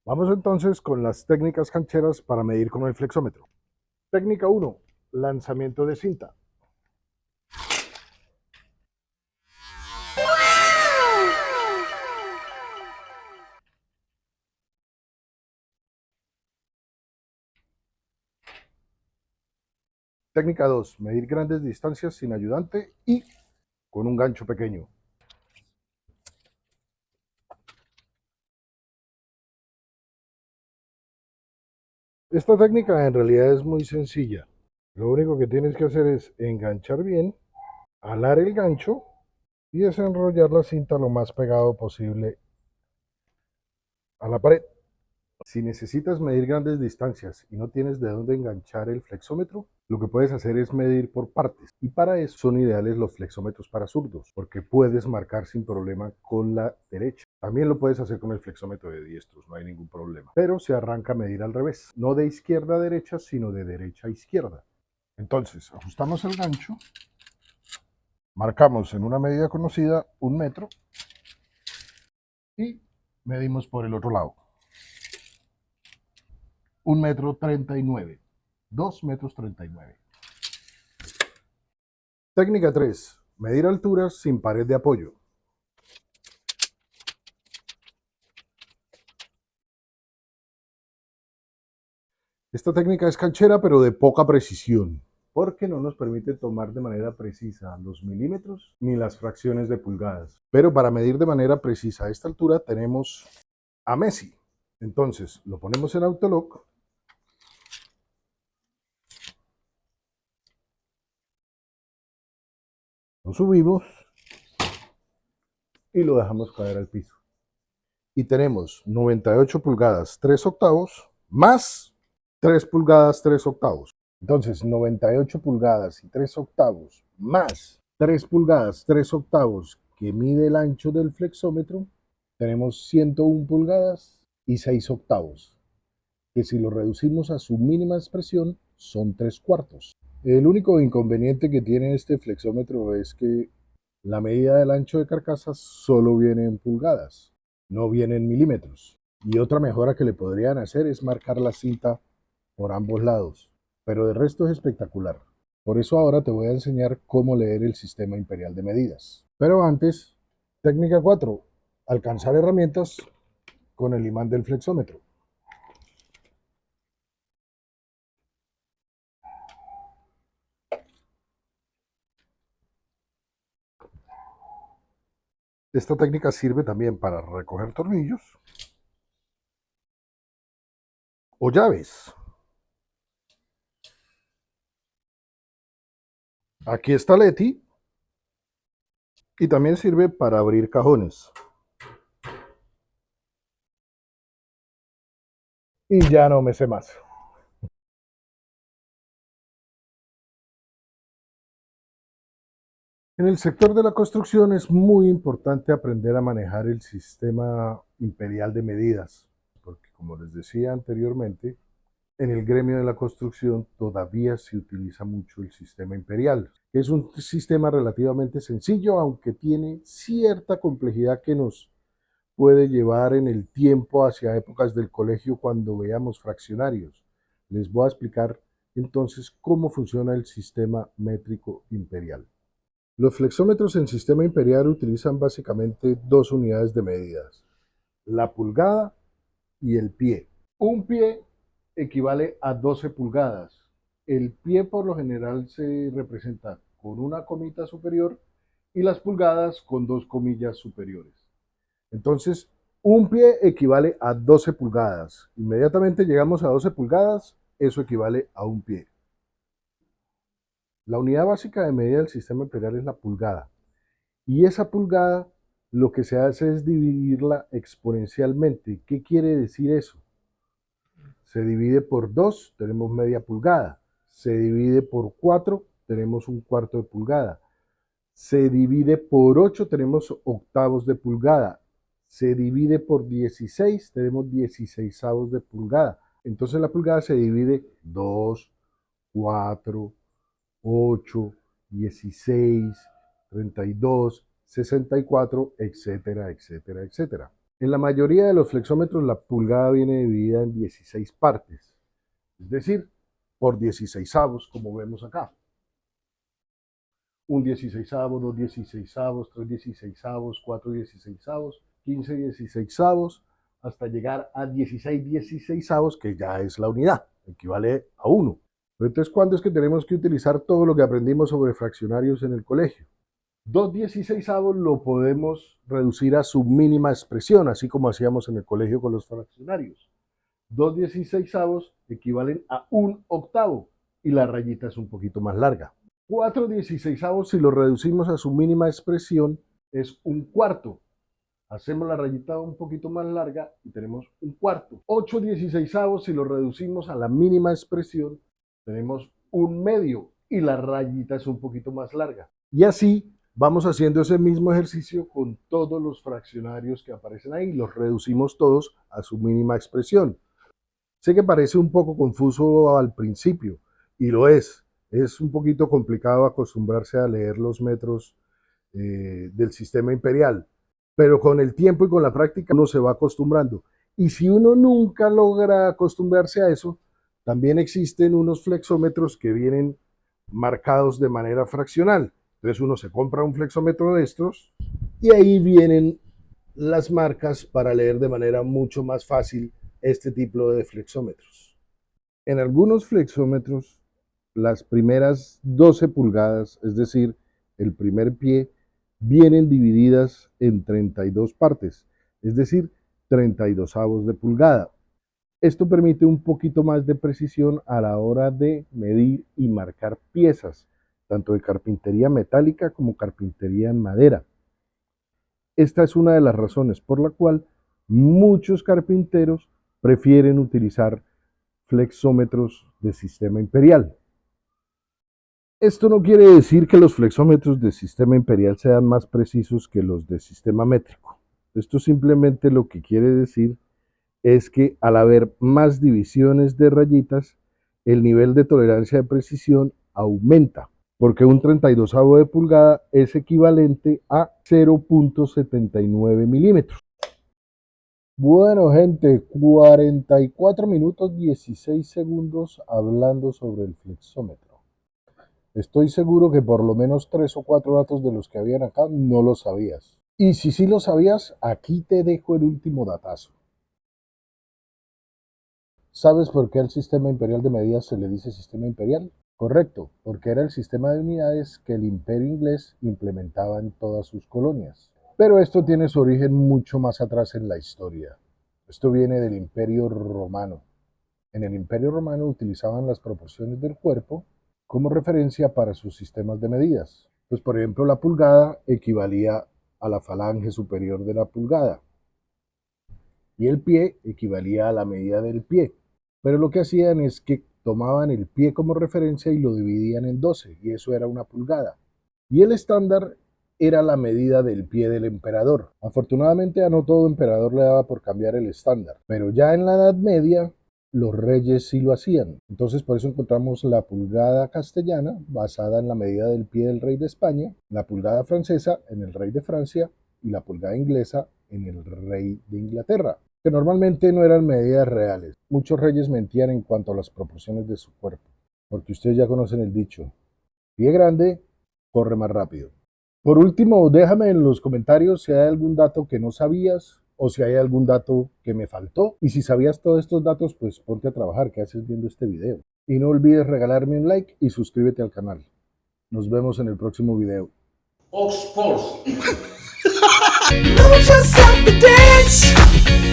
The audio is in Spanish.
Vamos entonces con las técnicas cancheras para medir con el flexómetro. Técnica 1. Lanzamiento de cinta. Técnica 2. Medir grandes distancias sin ayudante y con un gancho pequeño. Esta técnica en realidad es muy sencilla. Lo único que tienes que hacer es enganchar bien, alar el gancho y desenrollar la cinta lo más pegado posible a la pared. Si necesitas medir grandes distancias y no tienes de dónde enganchar el flexómetro, lo que puedes hacer es medir por partes. Y para eso son ideales los flexómetros para zurdos, porque puedes marcar sin problema con la derecha. También lo puedes hacer con el flexómetro de diestros, no hay ningún problema. Pero se arranca a medir al revés, no de izquierda a derecha, sino de derecha a izquierda. Entonces, ajustamos el gancho, marcamos en una medida conocida 1 metro y medimos por el otro lado. 1,39 m. 2,39 m. Técnica 3. Medir alturas sin pared de apoyo. Esta técnica es canchera, pero de poca precisión, porque no nos permite tomar de manera precisa los milímetros ni las fracciones de pulgadas. Pero para medir de manera precisa a esta altura tenemos a Messi. Entonces lo ponemos en autolock. Lo subimos y lo dejamos caer al piso. Y tenemos 98 pulgadas 3 octavos más 3 pulgadas 3 octavos. Entonces 98 pulgadas y 3 octavos más 3 pulgadas 3 octavos que mide el ancho del flexómetro, tenemos 101 pulgadas y 6 octavos, que si lo reducimos a su mínima expresión son 3 cuartos. El único inconveniente que tiene este flexómetro es que la medida del ancho de carcasa solo viene en pulgadas, no viene en milímetros. Y otra mejora que le podrían hacer es marcar la cinta por ambos lados, pero de resto es espectacular. Por eso ahora te voy a enseñar cómo leer el sistema imperial de medidas. Pero antes, técnica 4, alcanzar herramientas con el imán del flexómetro. Esta técnica sirve también para recoger tornillos o llaves. Aquí está Leti y también sirve para abrir cajones. Y ya no me sé más. En el sector de la construcción es muy importante aprender a manejar el sistema imperial de medidas, porque como les decía anteriormente, en el gremio de la construcción todavía se utiliza mucho el sistema imperial. Es un sistema relativamente sencillo, aunque tiene cierta complejidad que nos puede llevar en el tiempo hacia épocas del colegio cuando veamos fraccionarios. Les voy a explicar entonces cómo funciona el sistema métrico imperial. Los flexómetros en sistema imperial utilizan básicamente dos unidades de medidas, la pulgada y el pie. Un pie equivale a 12 pulgadas. El pie por lo general se representa con una comita superior y las pulgadas con dos comillas superiores. Entonces, un pie equivale a 12 pulgadas. Inmediatamente llegamos a 12 pulgadas, eso equivale a un pie. La unidad básica de medida del sistema imperial es la pulgada. Y esa pulgada lo que se hace es dividirla exponencialmente. ¿Qué quiere decir eso? Se divide por 2, tenemos media pulgada. Se divide por 4, tenemos un cuarto de pulgada. Se divide por 8, tenemos octavos de pulgada. Se divide por 16, tenemos 16avos de pulgada. Entonces la pulgada se divide 2, 4, 8, 16, 32, 64, etcétera, etcétera, etcétera. En la mayoría de los flexómetros la pulgada viene dividida en 16 partes, es decir, por 16avos, como vemos acá. Un 16avo, dos 16avos, tres 16avos, cuatro 16avos, 15 16avos, hasta llegar a 16 16avos, que ya es la unidad, equivale a 1. Entonces, ¿cuándo es que tenemos que utilizar todo lo que aprendimos sobre fraccionarios en el colegio? 2 16avos lo podemos reducir a su mínima expresión, así como hacíamos en el colegio con los fraccionarios. 2 16avos equivalen a un octavo y la rayita es un poquito más larga. 4 16avos, si lo reducimos a su mínima expresión, es un cuarto. Hacemos la rayita un poquito más larga y tenemos un cuarto. 8 16avos, si lo reducimos a la mínima expresión, tenemos un medio y la rayita es un poquito más larga. Y así vamos haciendo ese mismo ejercicio con todos los fraccionarios que aparecen ahí. Los reducimos todos a su mínima expresión. Sé que parece un poco confuso al principio, y lo es. Es un poquito complicado acostumbrarse a leer los metros del sistema imperial, pero con el tiempo y con la práctica uno se va acostumbrando. Y si uno nunca logra acostumbrarse a eso, también existen unos flexómetros que vienen marcados de manera fraccional. Entonces uno se compra un flexómetro de estos y ahí vienen las marcas para leer de manera mucho más fácil este tipo de flexómetros. En algunos flexómetros, las primeras 12 pulgadas, es decir, el primer pie, vienen divididas en 32 partes, es decir, 32avos de pulgada. Esto permite un poquito más de precisión a la hora de medir y marcar piezas, tanto de carpintería metálica como carpintería en madera. Esta es una de las razones por la cual muchos carpinteros prefieren utilizar flexómetros de sistema imperial. Esto no quiere decir que los flexómetros de sistema imperial sean más precisos que los de sistema métrico. Esto simplemente lo que quiere decir es que al haber más divisiones de rayitas, el nivel de tolerancia de precisión aumenta, porque un 32avo de pulgada es equivalente a 0.79 milímetros. Bueno, gente, 44 minutos 16 segundos hablando sobre el flexómetro. Estoy seguro que por lo menos 3 o 4 datos de los que habían acá no los sabías. Y si sí lo sabías, aquí te dejo el último datazo. ¿Sabes por qué al sistema imperial de medidas se le dice sistema imperial? Correcto, porque era el sistema de unidades que el imperio inglés implementaba en todas sus colonias. Pero esto tiene su origen mucho más atrás en la historia. Esto viene del imperio romano. En el imperio romano utilizaban las proporciones del cuerpo como referencia para sus sistemas de medidas. Pues por ejemplo la pulgada equivalía a la falange superior de la pulgada y el pie equivalía a la medida del pie. Pero lo que hacían es que tomaban el pie como referencia y lo dividían en 12, y eso era una pulgada. Y el estándar era la medida del pie del emperador. Afortunadamente a no todo emperador le daba por cambiar el estándar, pero ya en la Edad Media los reyes sí lo hacían. Entonces por eso encontramos la pulgada castellana basada en la medida del pie del rey de España, la pulgada francesa en el rey de Francia y la pulgada inglesa en el rey de Inglaterra, que normalmente no eran medidas reales. Muchos reyes mentían en cuanto a las proporciones de su cuerpo, porque ustedes ya conocen el dicho, pie grande, corre más rápido. Por último, déjame en los comentarios si hay algún dato que no sabías o si hay algún dato que me faltó. Y si sabías todos estos datos, pues ponte a trabajar, ¿qué haces viendo este video? Y no olvides regalarme un like y suscríbete al canal. Nos vemos en el próximo video. Oxforce. Move yourself to dance.